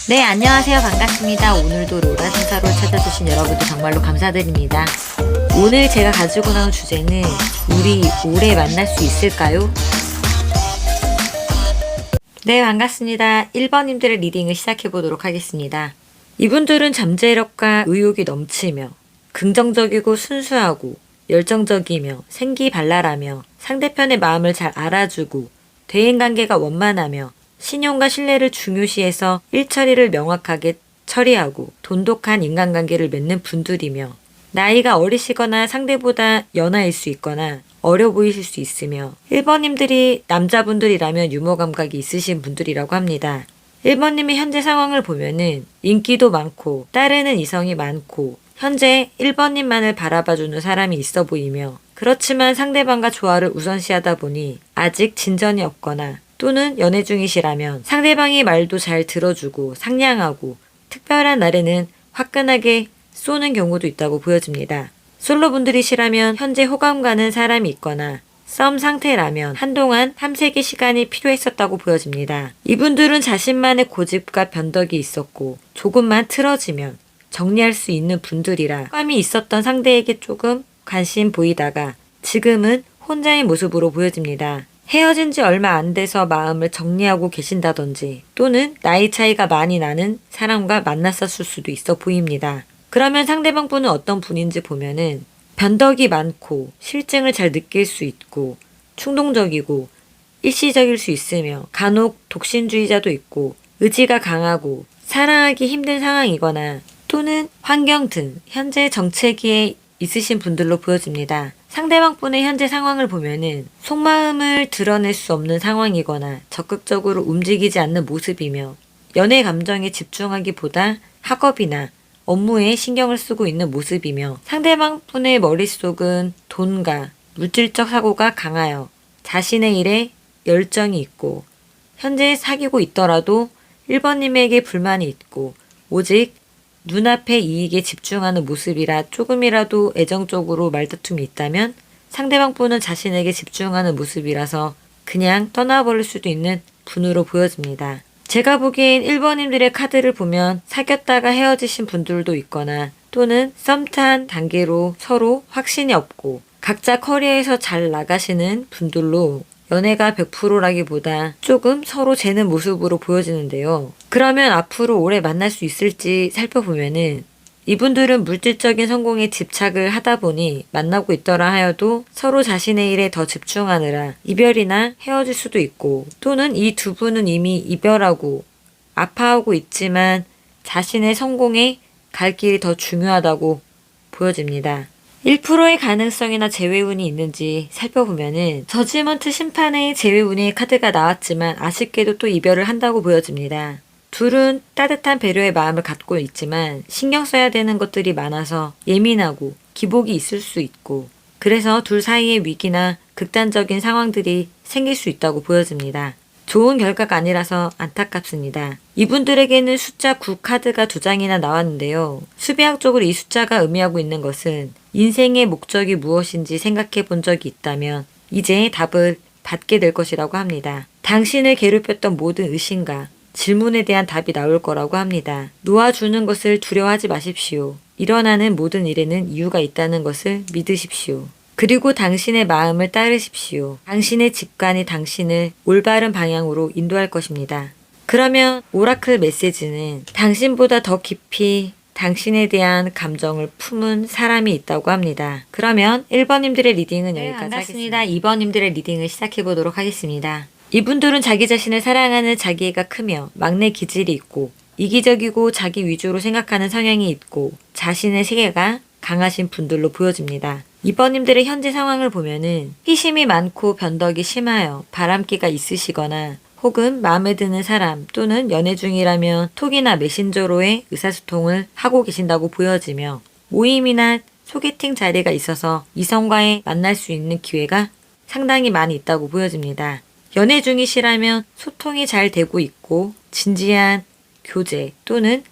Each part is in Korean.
네, 안녕하세요. 반갑습니다. 오늘도 로라 상사로 찾아주신 여러분들 정말로 감사드립니다. 오늘 제가 가지고 나온 주제는 우리 오래 만날 수 있을까요? 네, 반갑습니다. 1번님들의 리딩을 시작해보도록 하겠습니다. 이분들은 잠재력과 의욕이 넘치며 긍정적이고 순수하고 열정적이며 생기발랄하며 상대편의 마음을 잘 알아주고 대인관계가 원만하며 신용과 신뢰를 중요시해서 일처리를 명확하게 처리하고 돈독한 인간관계를 맺는 분들이며 나이가 어리시거나 상대보다 연하일 수 있거나 어려 보이실 수 있으며 1번님들이 남자분들이라면 유머 감각이 있으신 분들이라고 합니다. 1번님의 현재 상황을 보면은 인기도 많고 따르는 이성이 많고 현재 1번님만을 바라봐주는 사람이 있어 보이며 그렇지만 상대방과 조화를 우선시하다 보니 아직 진전이 없거나 또는 연애 중이시라면 상대방의 말도 잘 들어주고 상냥하고 특별한 날에는 화끈하게 쏘는 경우도 있다고 보여집니다. 솔로분들이시라면 현재 호감 가는 사람이 있거나 썸 상태라면 한동안 탐색의 시간이 필요했었다고 보여집니다. 이분들은 자신만의 고집과 변덕이 있었고 조금만 틀어지면 정리할 수 있는 분들이라 호감이 있었던 상대에게 조금 관심 보이다가 지금은 혼자인 모습으로 보여집니다. 헤어진 지 얼마 안 돼서 마음을 정리하고 계신다든지 또는 나이 차이가 많이 나는 사람과 만났었을 수도 있어 보입니다. 그러면 상대방 분은 어떤 분인지 보면은 변덕이 많고 실증을 잘 느낄 수 있고 충동적이고 일시적일 수 있으며 간혹 독신주의자도 있고 의지가 강하고 사랑하기 힘든 상황이거나 또는 환경 등 현재 정체기에 있으신 분들로 보여집니다. 상대방 분의 현재 상황을 보면은 속마음을 드러낼 수 없는 상황이거나 적극적으로 움직이지 않는 모습이며 연애 감정에 집중하기보다 학업이나 업무에 신경을 쓰고 있는 모습이며 상대방 분의 머릿속은 돈과 물질적 사고가 강하여 자신의 일에 열정이 있고 현재 사귀고 있더라도 1번님에게 불만이 있고 오직 눈앞의 이익에 집중하는 모습이라 조금이라도 애정적으로 말다툼이 있다면 상대방 분은 자신에게 집중하는 모습이라서 그냥 떠나버릴 수도 있는 분으로 보여집니다. 제가 보기엔 1번님들의 카드를 보면 사귀었다가 헤어지신 분들도 있거나 또는 썸탄 단계로 서로 확신이 없고 각자 커리어에서 잘 나가시는 분들로 연애가 100%라기보다 조금 서로 재는 모습으로 보여지는데요. 그러면 앞으로 오래 만날 수 있을지 살펴보면은 이분들은 물질적인 성공에 집착을 하다 보니 만나고 있더라 하여도 서로 자신의 일에 더 집중하느라 이별이나 헤어질 수도 있고 또는 이 두 분은 이미 이별하고 아파하고 있지만 자신의 성공에 갈 길이 더 중요하다고 보여집니다. 1%의 가능성이나 재회운이 있는지 살펴보면은 저지먼트 심판의 재회운의 카드가 나왔지만 아쉽게도 또 이별을 한다고 보여집니다. 둘은 따뜻한 배려의 마음을 갖고 있지만 신경 써야 되는 것들이 많아서 예민하고 기복이 있을 수 있고 그래서 둘 사이의 위기나 극단적인 상황들이 생길 수 있다고 보여집니다. 좋은 결과가 아니라서 안타깝습니다. 이분들에게는 숫자 9 카드가 2장이나 나왔는데요. 수비학적으로 이 숫자가 의미하고 있는 것은 인생의 목적이 무엇인지 생각해 본 적이 있다면 이제 답을 받게 될 것이라고 합니다. 당신을 괴롭혔던 모든 의심과 질문에 대한 답이 나올 거라고 합니다. 놓아주는 것을 두려워하지 마십시오. 일어나는 모든 일에는 이유가 있다는 것을 믿으십시오. 그리고 당신의 마음을 따르십시오. 당신의 직관이 당신을 올바른 방향으로 인도할 것입니다. 그러면 오라클 메시지는 당신보다 더 깊이 당신에 대한 감정을 품은 사람이 있다고 합니다. 그러면 1번님들의 리딩은 여기까지 하겠습니다. 2번님들의 리딩을 시작해 보도록 하겠습니다. 이분들은 자기 자신을 사랑하는 자기애가 크며 막내 기질이 있고 이기적이고 자기 위주로 생각하는 성향이 있고 자신의 세계가 강하신 분들로 보여집니다. 2번님들의 현재 상황을 보면은 희심이 많고 변덕이 심하여 바람기가 있으시거나 혹은 마음에 드는 사람 또는 연애 중이라면 톡이나 메신저로의 의사소통을 하고 계신다고 보여지며 모임이나 소개팅 자리가 있어서 이성과의 만날 수 있는 기회가 상당히 많이 있다고 보여집니다. 연애 중이시라면 소통이 잘 되고 있고 진지한 교제 또는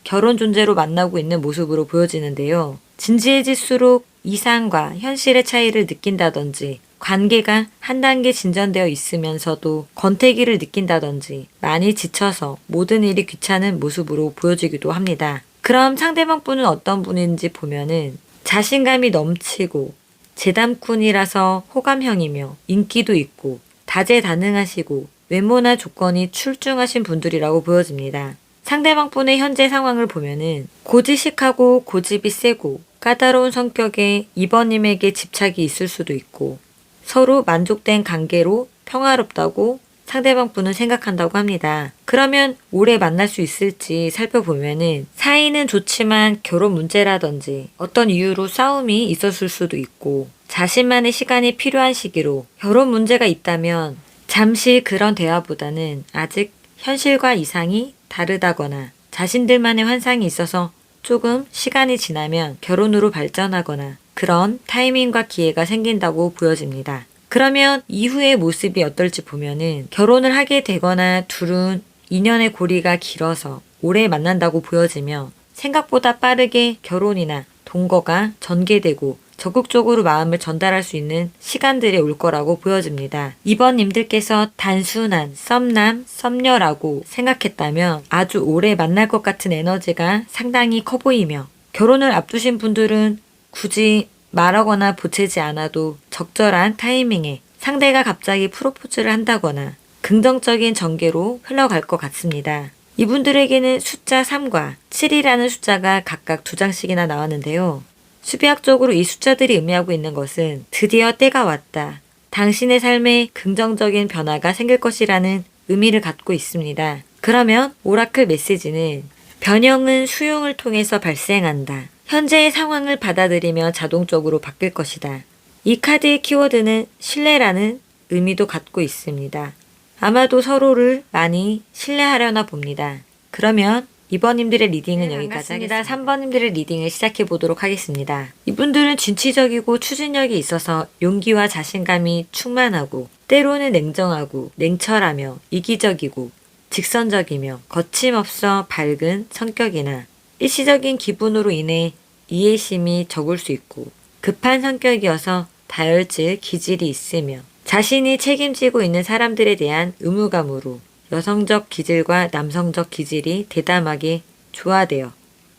결혼 존재로 만나고 있는 모습으로 보여지는데요. 진지해질수록 이상과 현실의 차이를 느낀다든지 관계가 한 단계 진전되어 있으면서도 권태기를 느낀다든지 많이 지쳐서 모든 일이 귀찮은 모습으로 보여지기도 합니다. 그럼 상대방 분은 어떤 분인지 보면은 자신감이 넘치고 재담꾼이라서 호감형이며 인기도 있고 다재다능하시고 외모나 조건이 출중하신 분들이라고 보여집니다. 상대방 분의 현재 상황을 보면은 고지식하고 고집이 세고 까다로운 성격에 2번님에게 집착이 있을 수도 있고 서로 만족된 관계로 평화롭다고 상대방 분은 생각한다고 합니다. 그러면 오래 만날 수 있을지 살펴보면은 사이는 좋지만 결혼 문제라든지 어떤 이유로 싸움이 있었을 수도 있고 자신만의 시간이 필요한 시기로 결혼 문제가 있다면 잠시 그런 대화보다는 아직 현실과 이상이 다르다거나 자신들만의 환상이 있어서 조금 시간이 지나면 결혼으로 발전하거나 그런 타이밍과 기회가 생긴다고 보여집니다. 그러면 이후의 모습이 어떨지 보면은 결혼을 하게 되거나 둘은 인연의 고리가 길어서 오래 만난다고 보여지며 생각보다 빠르게 결혼이나 동거가 전개되고 적극적으로 마음을 전달할 수 있는 시간들이 올 거라고 보여집니다. 이번님들께서 단순한 썸남, 썸녀라고 생각했다면 아주 오래 만날 것 같은 에너지가 상당히 커 보이며 결혼을 앞두신 분들은 굳이 말하거나 보채지 않아도 적절한 타이밍에 상대가 갑자기 프로포즈를 한다거나 긍정적인 전개로 흘러갈 것 같습니다. 이분들에게는 숫자 3과 7이라는 숫자가 각각 2장씩이나 나왔는데요. 수비학적으로 이 숫자들이 의미하고 있는 것은 드디어 때가 왔다. 당신의 삶에 긍정적인 변화가 생길 것이라는 의미를 갖고 있습니다. 그러면 오라클 메시지는 변형은 수용을 통해서 발생한다. 현재의 상황을 받아들이며 자동적으로 바뀔 것이다. 이 카드의 키워드는 신뢰라는 의미도 갖고 있습니다. 아마도 서로를 많이 신뢰하려나 봅니다. 그러면 2번님들의 리딩은 여기까지 하겠습니다. 3번님들의 리딩을 시작해 보도록 하겠습니다. 이분들은 진취적이고 추진력이 있어서 용기와 자신감이 충만하고 때로는 냉정하고 냉철하며 이기적이고 직선적이며 거침없어 밝은 성격이나 일시적인 기분으로 인해 이해심이 적을 수 있고 급한 성격이어서 다혈질 기질이 있으며 자신이 책임지고 있는 사람들에 대한 의무감으로 여성적 기질과 남성적 기질이 대담하게 조화되어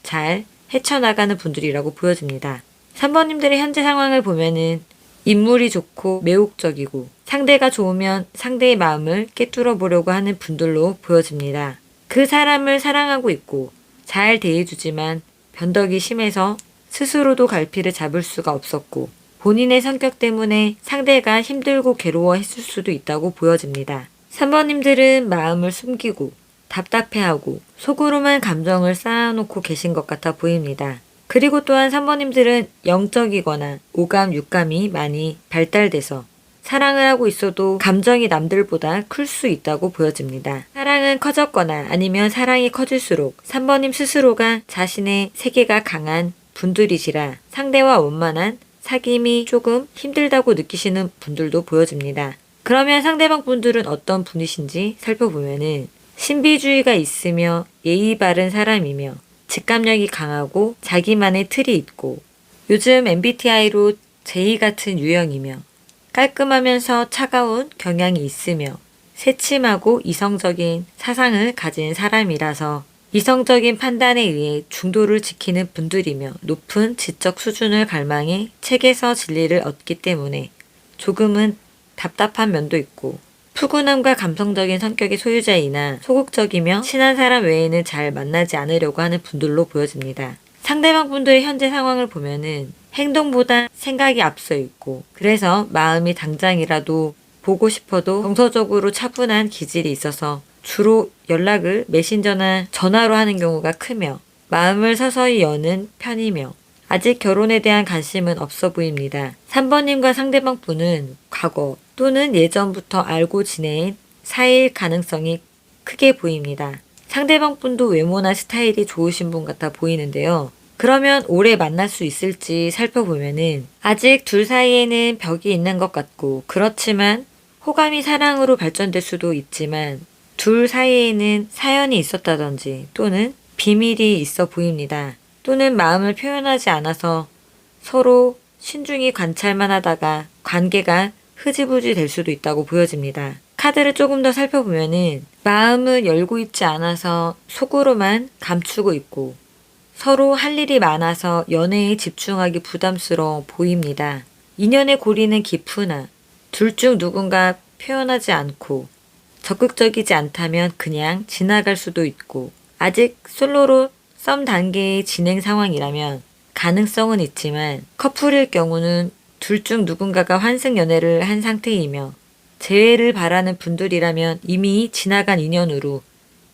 잘 헤쳐나가는 분들이라고 보여집니다. 3번님들의 현재 상황을 보면은 인물이 좋고 매혹적이고 상대가 좋으면 상대의 마음을 꿰뚫어 보려고 하는 분들로 보여집니다. 그 사람을 사랑하고 있고 잘 대해주지만 변덕이 심해서 스스로도 갈피를 잡을 수가 없었고 본인의 성격 때문에 상대가 힘들고 괴로워했을 수도 있다고 보여집니다. 3번님들은 마음을 숨기고 답답해하고 속으로만 감정을 쌓아놓고 계신 것 같아 보입니다. 그리고 또한 3번님들은 영적이거나 오감, 육감이 많이 발달돼서 사랑을 하고 있어도 감정이 남들보다 클 수 있다고 보여집니다. 사랑은 커졌거나 아니면 사랑이 커질수록 3번님 스스로가 자신의 세계가 강한 분들이시라 상대와 원만한 사귐이 조금 힘들다고 느끼시는 분들도 보여집니다. 그러면 상대방 분들은 어떤 분이신지 살펴보면은 신비주의가 있으며 예의 바른 사람이며 직감력이 강하고 자기만의 틀이 있고 요즘 MBTI로 J 같은 유형이며 깔끔하면서 차가운 경향이 있으며 새침하고 이성적인 사상을 가진 사람이라서 이성적인 판단에 의해 중도를 지키는 분들이며 높은 지적 수준을 갈망해 책에서 진리를 얻기 때문에 조금은 답답한 면도 있고 푸근함과 감성적인 성격의 소유자이나 소극적이며 친한 사람 외에는 잘 만나지 않으려고 하는 분들로 보여집니다. 상대방 분들의 현재 상황을 보면은 행동보다 생각이 앞서 있고 그래서 마음이 당장이라도 보고 싶어도 정서적으로 차분한 기질이 있어서 주로 연락을 메신저나 전화로 하는 경우가 크며 마음을 서서히 여는 편이며 아직 결혼에 대한 관심은 없어 보입니다. 3번님과 상대방 분은 과거 또는 예전부터 알고 지낸 사이일 가능성이 크게 보입니다. 상대방 분도 외모나 스타일이 좋으신 분 같아 보이는데요. 그러면 오래 만날 수 있을지 살펴보면은 아직 둘 사이에는 벽이 있는 것 같고 그렇지만 호감이 사랑으로 발전될 수도 있지만 둘 사이에는 사연이 있었다든지 또는 비밀이 있어 보입니다. 또는 마음을 표현하지 않아서 서로 신중히 관찰만 하다가 관계가 흐지부지 될 수도 있다고 보여집니다. 카드를 조금 더 살펴보면은 마음을 열고 있지 않아서 속으로만 감추고 있고 서로 할 일이 많아서 연애에 집중하기 부담스러워 보입니다. 인연의 고리는 깊으나 둘 중 누군가 표현하지 않고 적극적이지 않다면 그냥 지나갈 수도 있고 아직 솔로로 썸 단계의 진행 상황이라면 가능성은 있지만 커플일 경우는 둘 중 누군가가 환승 연애를 한 상태이며 재회를 바라는 분들이라면 이미 지나간 인연으로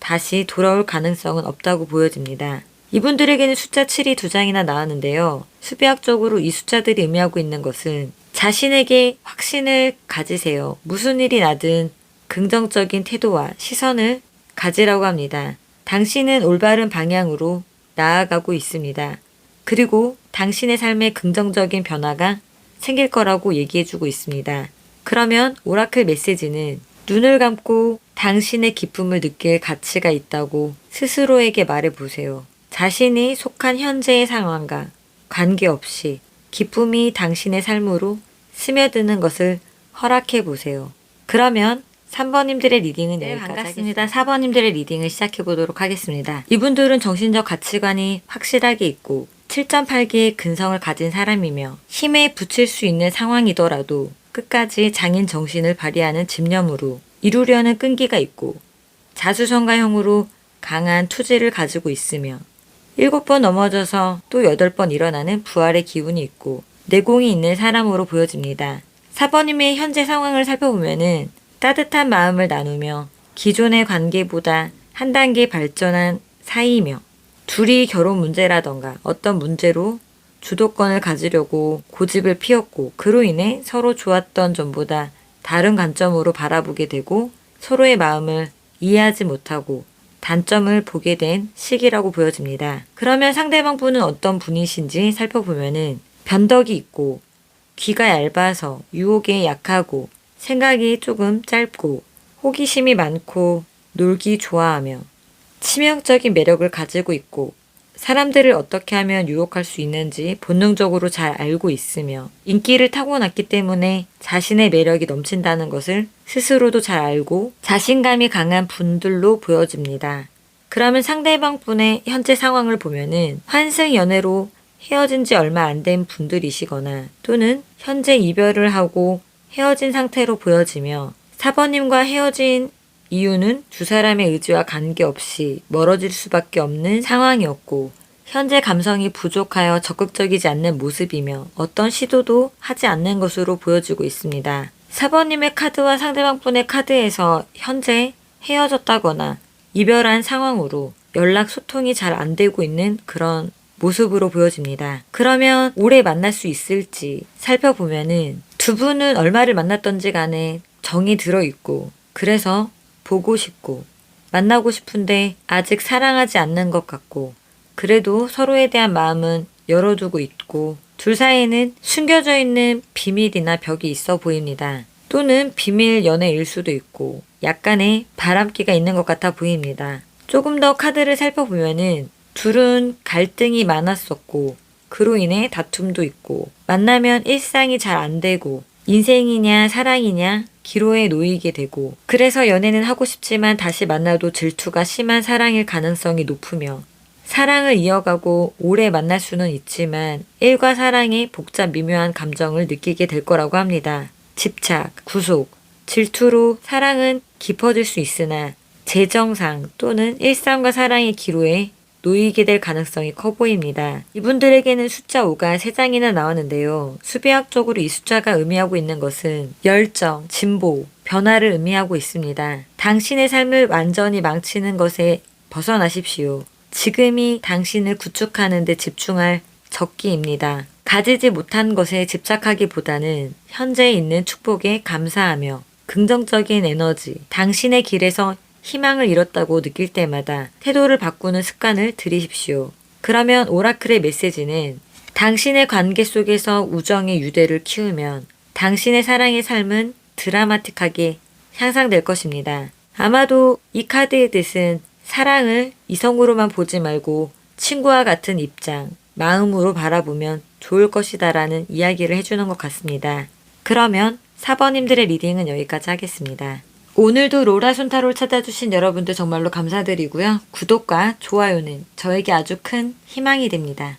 다시 돌아올 가능성은 없다고 보여집니다. 이분들에게는 숫자 7이 2장이나 나왔는데요. 수비학적으로 이 숫자들이 의미하고 있는 것은 자신에게 확신을 가지세요. 무슨 일이 나든 긍정적인 태도와 시선을 가지라고 합니다. 당신은 올바른 방향으로 나아가고 있습니다. 그리고 당신의 삶에 긍정적인 변화가 생길 거라고 얘기해주고 있습니다. 그러면 오라클 메시지는 눈을 감고 당신의 기쁨을 느낄 가치가 있다고 스스로에게 말해보세요. 자신이 속한 현재의 상황과 관계없이 기쁨이 당신의 삶으로 스며드는 것을 허락해 보세요. 그러면 3번님들의 리딩은 여기까지 반갑습니다. 4번님들의 리딩을 시작해 보도록 하겠습니다. 이분들은 정신적 가치관이 확실하게 있고 7.8개의 근성을 가진 사람이며 힘에 붙일 수 있는 상황이더라도 끝까지 장인 정신을 발휘하는 집념으로 이루려는 끈기가 있고 자수성가형으로 강한 투지를 가지고 있으며 7번 넘어져서 또 8번 일어나는 부활의 기운이 있고 내공이 있는 사람으로 보여집니다. 4번님의 현재 상황을 살펴보면은 따뜻한 마음을 나누며 기존의 관계보다 한 단계 발전한 사이이며 둘이 결혼 문제라던가 어떤 문제로 주도권을 가지려고 고집을 피웠고 그로 인해 서로 좋았던 점보다 다른 관점으로 바라보게 되고 서로의 마음을 이해하지 못하고 단점을 보게 된 시기라고 보여집니다. 그러면 상대방 분은 어떤 분이신지 살펴보면은 변덕이 있고 귀가 얇아서 유혹에 약하고 생각이 조금 짧고 호기심이 많고 놀기 좋아하며 치명적인 매력을 가지고 있고 사람들을 어떻게 하면 유혹할 수 있는지 본능적으로 잘 알고 있으며 인기를 타고났기 때문에 자신의 매력이 넘친다는 것을 스스로도 잘 알고 자신감이 강한 분들로 보여집니다. 그러면 상대방 분의 현재 상황을 보면은 환승 연애로 헤어진 지 얼마 안 된 분들이시거나 또는 현재 이별을 하고 헤어진 상태로 보여지며 4번님과 헤어진 이유는 두 사람의 의지와 관계없이 멀어질 수밖에 없는 상황이었고 현재 감성이 부족하여 적극적이지 않는 모습이며 어떤 시도도 하지 않는 것으로 보여지고 있습니다. 4번님의 카드와 상대방 분의 카드에서 현재 헤어졌다거나 이별한 상황으로 연락 소통이 잘 안 되고 있는 그런 모습으로 보여집니다. 그러면 오래 만날 수 있을지 살펴보면은 두 분은 얼마를 만났던지 간에 정이 들어있고 그래서 보고 싶고 만나고 싶은데 아직 사랑하지 않는 것 같고 그래도 서로에 대한 마음은 열어두고 있고 둘 사이에는 숨겨져 있는 비밀이나 벽이 있어 보입니다. 또는 비밀 연애일 수도 있고 약간의 바람기가 있는 것 같아 보입니다. 조금 더 카드를 살펴보면은 둘은 갈등이 많았었고 그로 인해 다툼도 있고 만나면 일상이 잘 안 되고 인생이냐 사랑이냐 기로에 놓이게 되고 그래서 연애는 하고 싶지만 다시 만나도 질투가 심한 사랑일 가능성이 높으며 사랑을 이어가고 오래 만날 수는 있지만 일과 사랑의 복잡 미묘한 감정을 느끼게 될 거라고 합니다. 집착, 구속, 질투로 사랑은 깊어질 수 있으나 재정상 또는 일상과 사랑의 기로에 놓이게 될 가능성이 커 보입니다. 이분들에게는 숫자 5가 3장이나 나왔는데요. 수비학적으로 이 숫자가 의미하고 있는 것은 열정, 진보, 변화를 의미하고 있습니다. 당신의 삶을 완전히 망치는 것에 벗어나십시오. 지금이 당신을 구축하는 데 집중할 적기입니다. 가지지 못한 것에 집착하기보다는 현재 있는 축복에 감사하며 긍정적인 에너지, 당신의 길에서 희망을 잃었다고 느낄 때마다 태도를 바꾸는 습관을 들이십시오. 그러면 오라클의 메시지는 당신의 관계 속에서 우정의 유대를 키우면 당신의 사랑의 삶은 드라마틱하게 향상될 것입니다. 아마도 이 카드의 뜻은 사랑을 이성으로만 보지 말고 친구와 같은 입장, 마음으로 바라보면 좋을 것이다라는 이야기를 해주는 것 같습니다. 그러면 4번님들의 리딩은 여기까지 하겠습니다. 오늘도 로라 순타로를 찾아주신 여러분들 정말로 감사드리고요. 구독과 좋아요는 저에게 아주 큰 희망이 됩니다.